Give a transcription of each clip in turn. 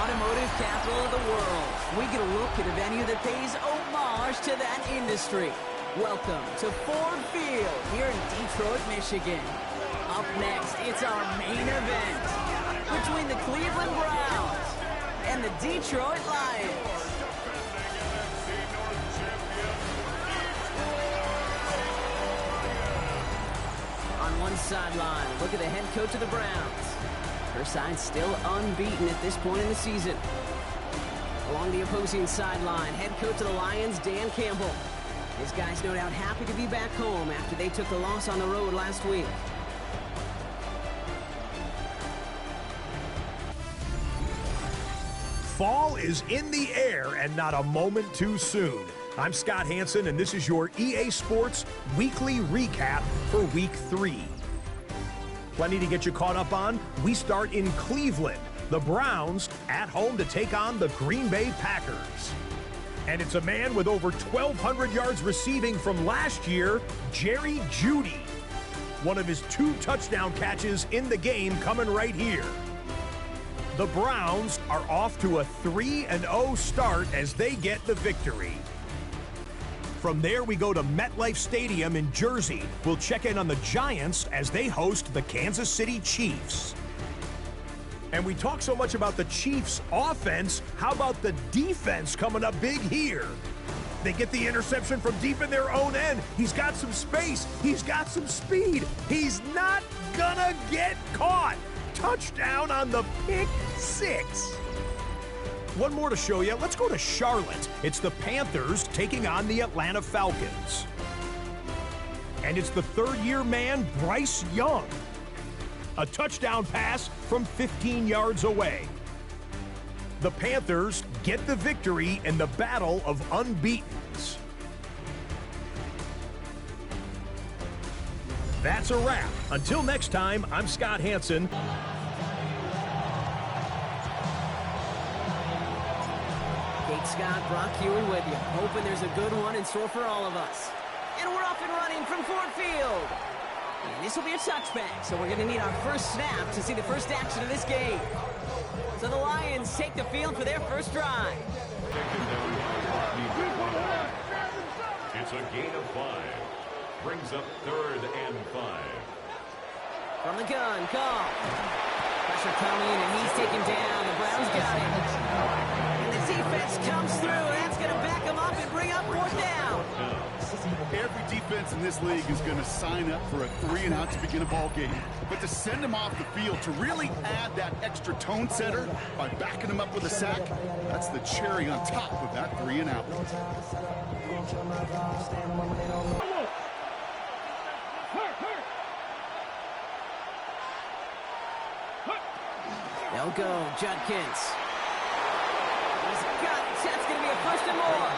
automotive capital of the world, we get a look at a venue that pays homage to that industry. Welcome to Ford Field here in Detroit, Michigan. Up next, it's our main event between the Cleveland Browns and the Detroit Lions. On one sideline, look at the head coach of the Browns. Her side still unbeaten at this point in the season. Along the opposing sideline, head coach of the Lions, Dan Campbell. His guys no doubt happy to be back home after they took the loss on the road last week. Fall is in the air and not a moment too soon. I'm Scott Hansen, and this is your EA Sports Weekly Recap for Week 3. Plenty to get you caught up on. We start in Cleveland. The Browns at home to take on the Green Bay Packers. And it's a man with over 1,200 yards receiving from last year, Jerry Jeudy. One of his 2 touchdown catches in the game coming right here. The Browns are off to a 3-0 start as they get the victory. From there, we go to MetLife Stadium in Jersey. We'll check in on the Giants as they host the Kansas City Chiefs. And we talk so much about the Chiefs' offense. How about the defense coming up big here? They get the interception from deep in their own end. He's got some space. He's got some speed. He's not gonna get caught. Touchdown on the pick 6. One more to show you. Let's go to Charlotte. It's the Panthers taking on the Atlanta Falcons. And it's the third-year man, Bryce Young. A touchdown pass from 15 yards away. The Panthers get the victory in the battle of unbeatens. That's a wrap. Until next time, I'm Scott Hansen. Scott, Brock Hewitt with you. Hoping there's a good one in store for all of us. And we're off and running from Ford Field. And this will be a touchback, so we're going to need our first snap to see the first action of this game. So the Lions take the field for their first drive. It's a gain of 5. Brings up 3rd and 5. From the gun, Kickoff. Pressure coming, and he's taken down. The Browns got him. Defense comes through. That's going to back them up and bring up 4th down. Every defense in this league is going to sign up for a 3-and-out to begin a ball game. But to send them off the field, to really add that extra tone setter by backing them up with a sack, that's the cherry on top of that 3-and-out. They'll go, Judkins. That's going to be a 1st and more.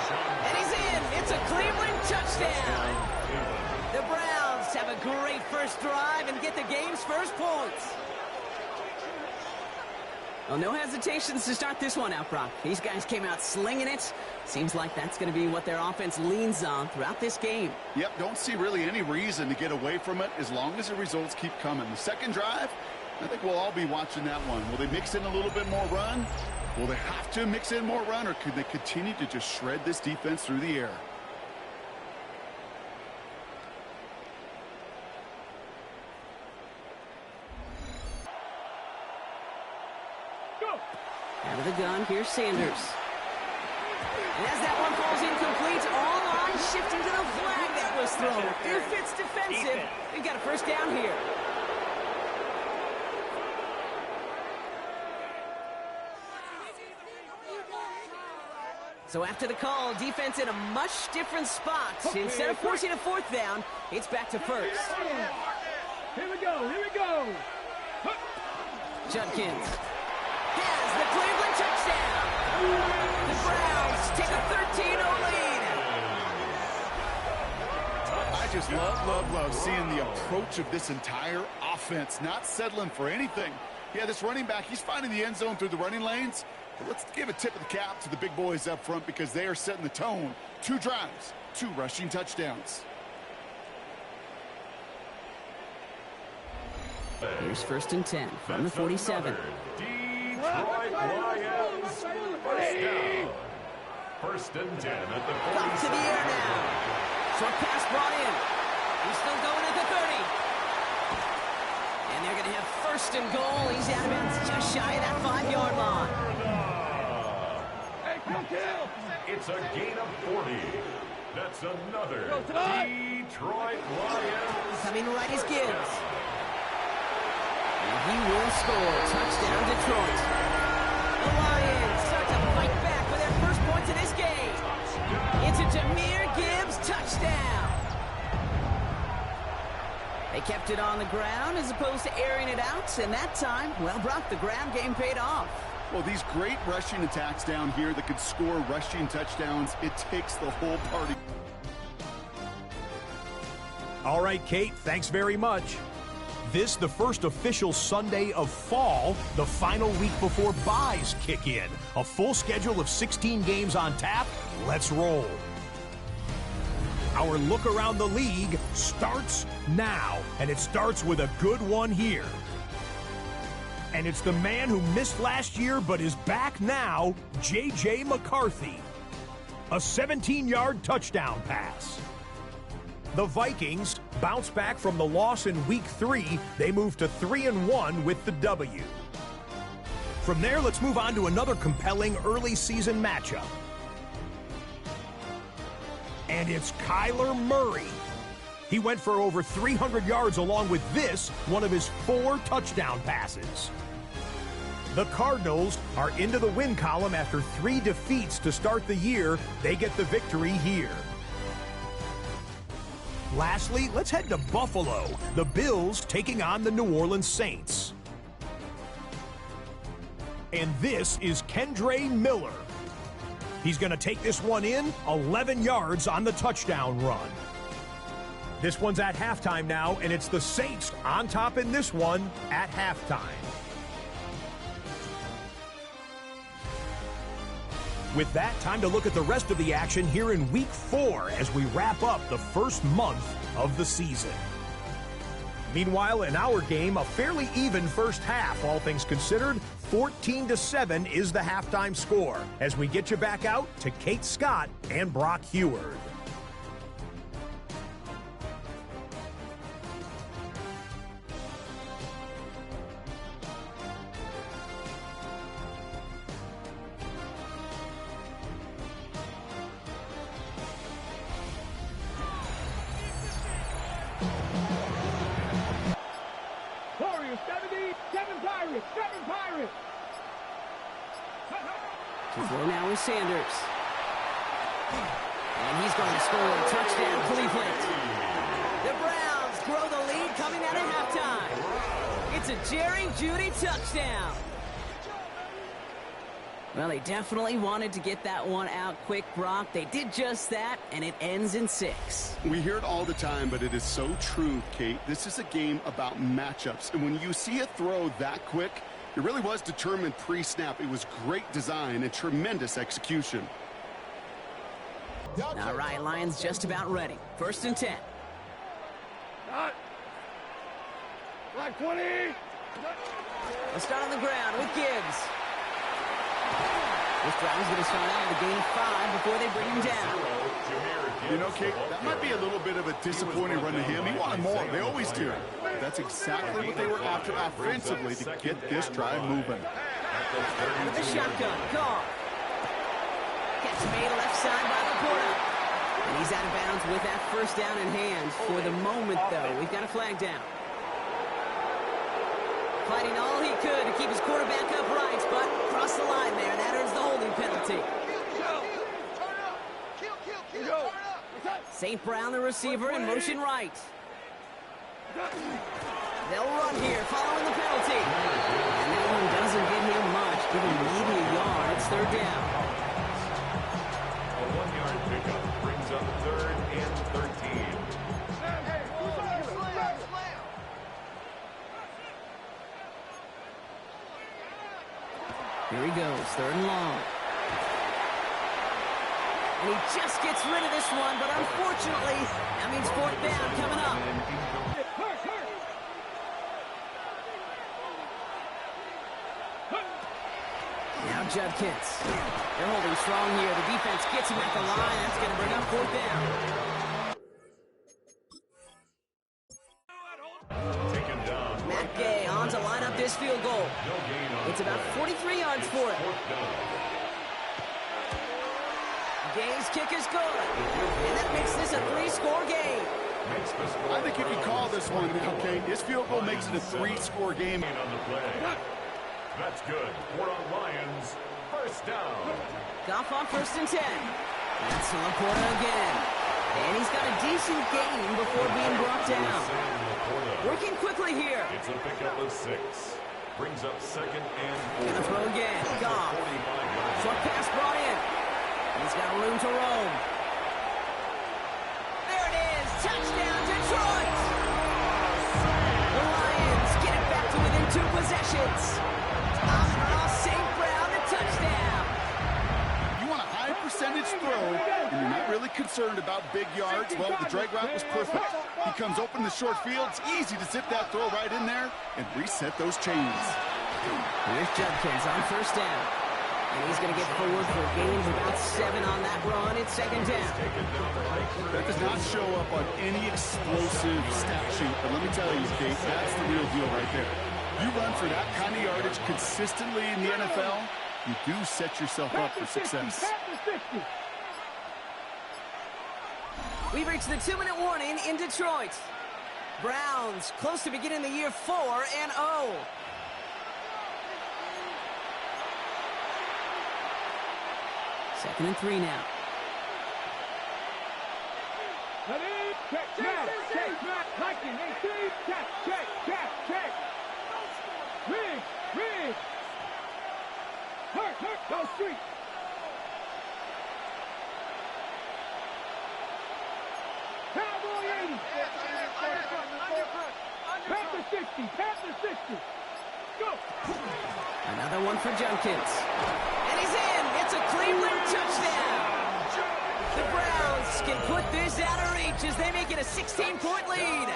And he's in. It's a Cleveland touchdown. The Browns have a great first drive and get the game's first points. Well, no hesitations to start this one out, Brock. These guys came out slinging it. Seems like that's going to be what their offense leans on throughout this game. Yep, don't see really any reason to get away from it as long as the results keep coming. The second drive, I think we'll all be watching that one. Will they mix in a little bit more run? Will they have to mix in more run, or could they continue to just shred this defense through the air? Go. Out of the gun, here's Sanders. And as that one falls incomplete, all lines shifting to the flag that was thrown. If it's defensive, we've got a 1st down here. So after the call, defense in a much different spot. Instead of forcing a 4th down, it's back to 1st. Here we go, here we go. Judkins has the Cleveland touchdown. The Browns take a 13-0 lead. I just love seeing the approach of this entire offense, not settling for anything. Yeah, this running back, he's finding the end zone through the running lanes. But let's give a tip of the cap to the big boys up front because they are setting the tone. 2 drives, 2 rushing touchdowns. Here's 1st and 10 from the 47. Detroit Lions. First down. First and 10 at the 40. Up to the air now. Short pass brought in. He's still going at the 30. And they're going to have first and goal. He's out of bounds just shy of that 5-yard line. Hey, kill! It's a gain of 40. That's another Detroit Lions. Coming right is Gibbs. And he will score. Touchdown, Detroit. The Lions start to fight back for their first points of this game. It's a Jahmyr Gibbs touchdown. They kept it on the ground as opposed to airing it out, and that time, well, Brock, the ground game paid off. Well, these great rushing attacks down here that could score rushing touchdowns, it takes the whole party. All right, Kate, thanks very much. This, the first official Sunday of fall, the final week before byes kick in. A full schedule of 16 games on tap. Let's roll. Our look around the league starts now, and it starts with a good one here. And it's the man who missed last year but is back now, J.J. McCarthy. A 17-yard touchdown pass. The Vikings bounce back from the loss in Week 3. They move to 3-1 with the W. From there, let's move on to another compelling early season matchup. And it's Kyler Murray. He went for over 300 yards along with this, one of his 4 touchdown passes. The Cardinals are into the win column after 3 defeats to start the year. They get the victory here. Lastly, let's head to Buffalo. The Bills taking on the New Orleans Saints. And this is Kendre Miller. He's going to take this one in, 11 yards on the touchdown run. This one's at halftime now, and it's the Saints on top in this one at halftime. With that, time to look at the rest of the action here in Week 4 as we wrap up the first month of the season. Meanwhile, in our game, a fairly even first half, all things considered. 14-7 is the halftime score as we get you back out to Kate Scott and Brock Heward. Warriors 70, 7 Pirates, 7 Pirates. To throw now is Sanders. And he's going to score a touchdown, Cleveland. The Browns grow the lead coming out of halftime. It's a Jerry Jeudy touchdown. Well, they definitely wanted to get that one out quick, Brock. They did just that, and it ends in 6. We hear it all the time, but it is so true, Kate. This is a game about matchups, and when you see a throw that quick, it really was determined pre-snap. It was great design and tremendous execution. All right, Lions just about ready. 1st and 10. Black 20. Let's start on the ground with Gibbs. This drive is going to start out with a gain of 5 before they bring him down. You know, Kate, that might be a little bit of a disappointing run to him. He wanted more. They always do. But that's exactly what they were after offensively to get this drive moving. With the shotgun, Carr. Catch made left side by Laporta. And he's out of bounds with that first down in hand. For the moment, though, we've got a flag down. Fighting all he could to keep his quarterback upright, but crossed the line there. That earns the holding penalty. St. Brown, the receiver, in motion right. They'll run here, following the penalty. And that one doesn't get him much. Give him maybe a yard. It's 3rd down. A 1-yard pickup brings up 3rd and 13. Here he goes, 3rd and long. And he just gets rid of this one, but unfortunately, that means 4th down coming up. Now Judkins. They're holding strong here. The defense gets him at the line. That's going to bring up 4th down. Taken down. Matt Gay on to line up this field goal. No gain on It's about play. 43 yards for it. 4th down. Gay's kick is good. And that makes this a 3-score game. Makes the score. I think you can call this one now, Kate. This field goal makes it a 3-score game. On the play. That's good. For the Lions. 1st down. Goff on 1st and 10. That's Laporta again. And he's got a decent gain before being brought down. Working quickly here. It's a pickup of 6. Brings up 2nd and 4. Gonna throw again. Goff. 45 yards. Short pass brought in. He's got room to roam. There it is. Touchdown, Detroit. The Lions get it back to within 2 possessions. Amon St. Brown, a touchdown. You want a high percentage throw, and you're not really concerned about big yards. Well, the drag route was perfect. He comes open in the short field. It's easy to zip that throw right in there and reset those chains. Here's Judkins on 1st down. And he's going to get forward for a gain of about 7 on that run. It's 2nd down. That does not show up on any explosive stat sheet, but let me tell you, Kate, that's the real deal right there. You run for that kind of yardage consistently in the NFL, you do set yourself up for success. We've reached the 2-minute warning in Detroit. Browns close to beginning the year 4-0. Second and 3 now. Go street. Cowboy 80. Panther 60. Panther 60. Go. Another one for Judkins. And he's in. It's a Cleveland touchdown. The Browns can put this out of reach as they make it a 16-point lead.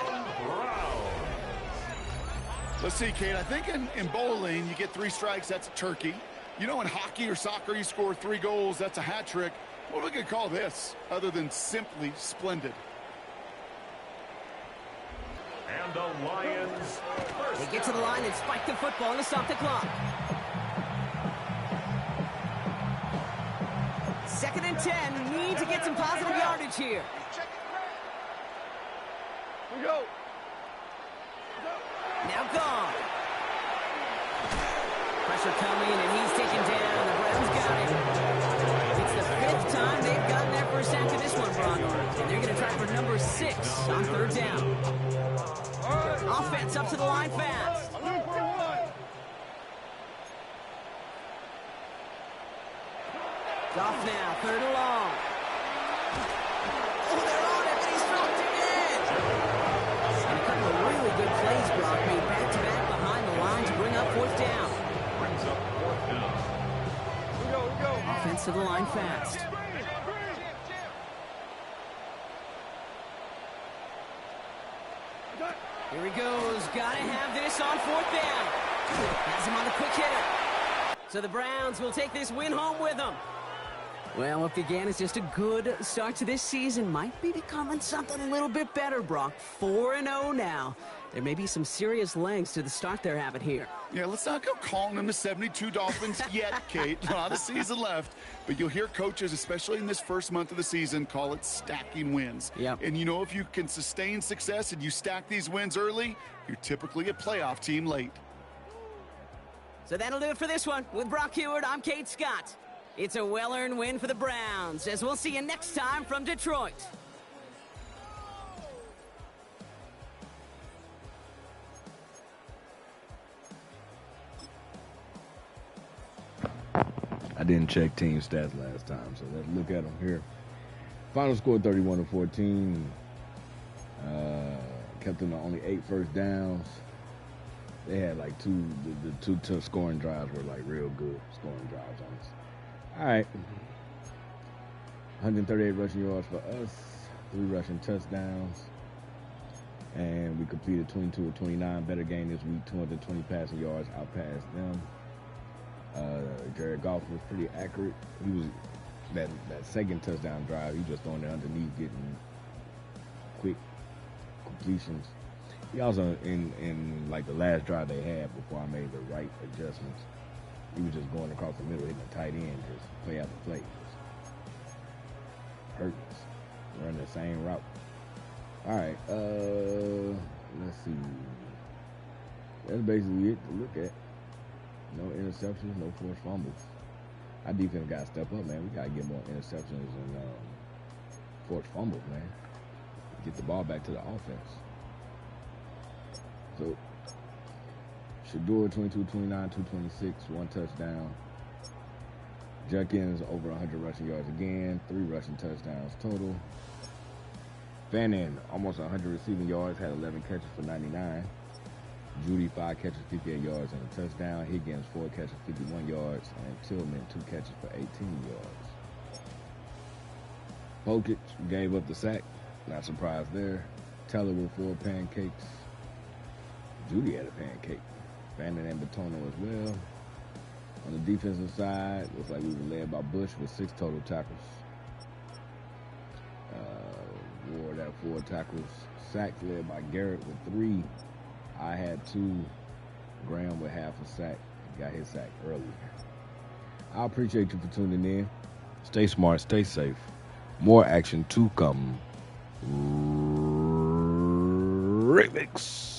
Let's see, Kate, I think in bowling, you get 3 strikes, that's a turkey. You know, in hockey or soccer, you score 3 goals, that's a hat trick. What are we going to call this, other than simply splendid? And the Lions. They get to the line and spike the football to stop the clock. 2nd and 10. Need to get some positive yardage here. We go. Now gone. Pressure coming, and he's taken down. The Browns got it. It's the 5th time they've gotten their first sack of this one, Brock. And they're going to try for number 6 on 3rd down. Offense up to the line fast. Goff now, 3rd and long. Oh, they're on it, and he's dropped again. And a couple of really good plays, Brock, made back-to-back behind the line to bring up 4th down. Brings up 4th down. We go. Offense to the line fast. Here he goes. Gotta have this on 4th down. Has him on the quick hitter. So the Browns will take this win home with them. Well, what began as just a good start to this season might be becoming something a little bit better, Brock. 4-0 now. There may be some serious legs to the start they're having here. Yeah, let's not go calling them the 72 Dolphins yet, Kate. A lot of season left. But you'll hear coaches, especially in this first month of the season, call it stacking wins. Yep. And you know, if you can sustain success and you stack these wins early, you're typically a playoff team late. So that'll do it for this one. With Brock Heward, I'm Kate Scott. It's a well-earned win for the Browns, as we'll see you next time from Detroit. I didn't check team stats last time, so let's look at them here. Final score 31-14. Kept them to only 8 first downs. They had like the two tough scoring drives were like real good scoring drives on us. All right. 138 rushing yards for us, 3 rushing touchdowns. And we completed 22 of 29. Better game this week, 220 passing yards, outpassed them. Jared Goff was pretty accurate. He was that second touchdown drive. He just throwing it underneath, getting quick completions. He also in like the last drive they had before I made the right adjustments. He was just going across the middle, hitting a tight end, just play after play. Hurting us. Running the same route. All right, let's see. That's basically it to look at. No interceptions, no forced fumbles. Our defense got to step up, man. We got to get more interceptions and forced fumbles, man. Get the ball back to the offense. So, Shador, 22, 29, 226, 1 touchdown. Jenkins, over 100 rushing yards again, 3 rushing touchdowns total. Fannin, almost 100 receiving yards, had 11 catches for 99. Judy, 5 catches, 58 yards, and a touchdown. Higgins, 4 catches, 51 yards, and Tillman, 2 catches for 18 yards. Bokic gave up the sack. Not surprised there. Teller with 4 pancakes. Judy had a pancake. Fannin and Batono as well. On the defensive side, looks like we were led by Bush with 6 total tackles. Ward had 4 tackles. Sacks led by Garrett with 3. I had 2. Graham with half a sack. Got his sack early. I appreciate you for tuning in. Stay smart, stay safe. More action to come. Remix.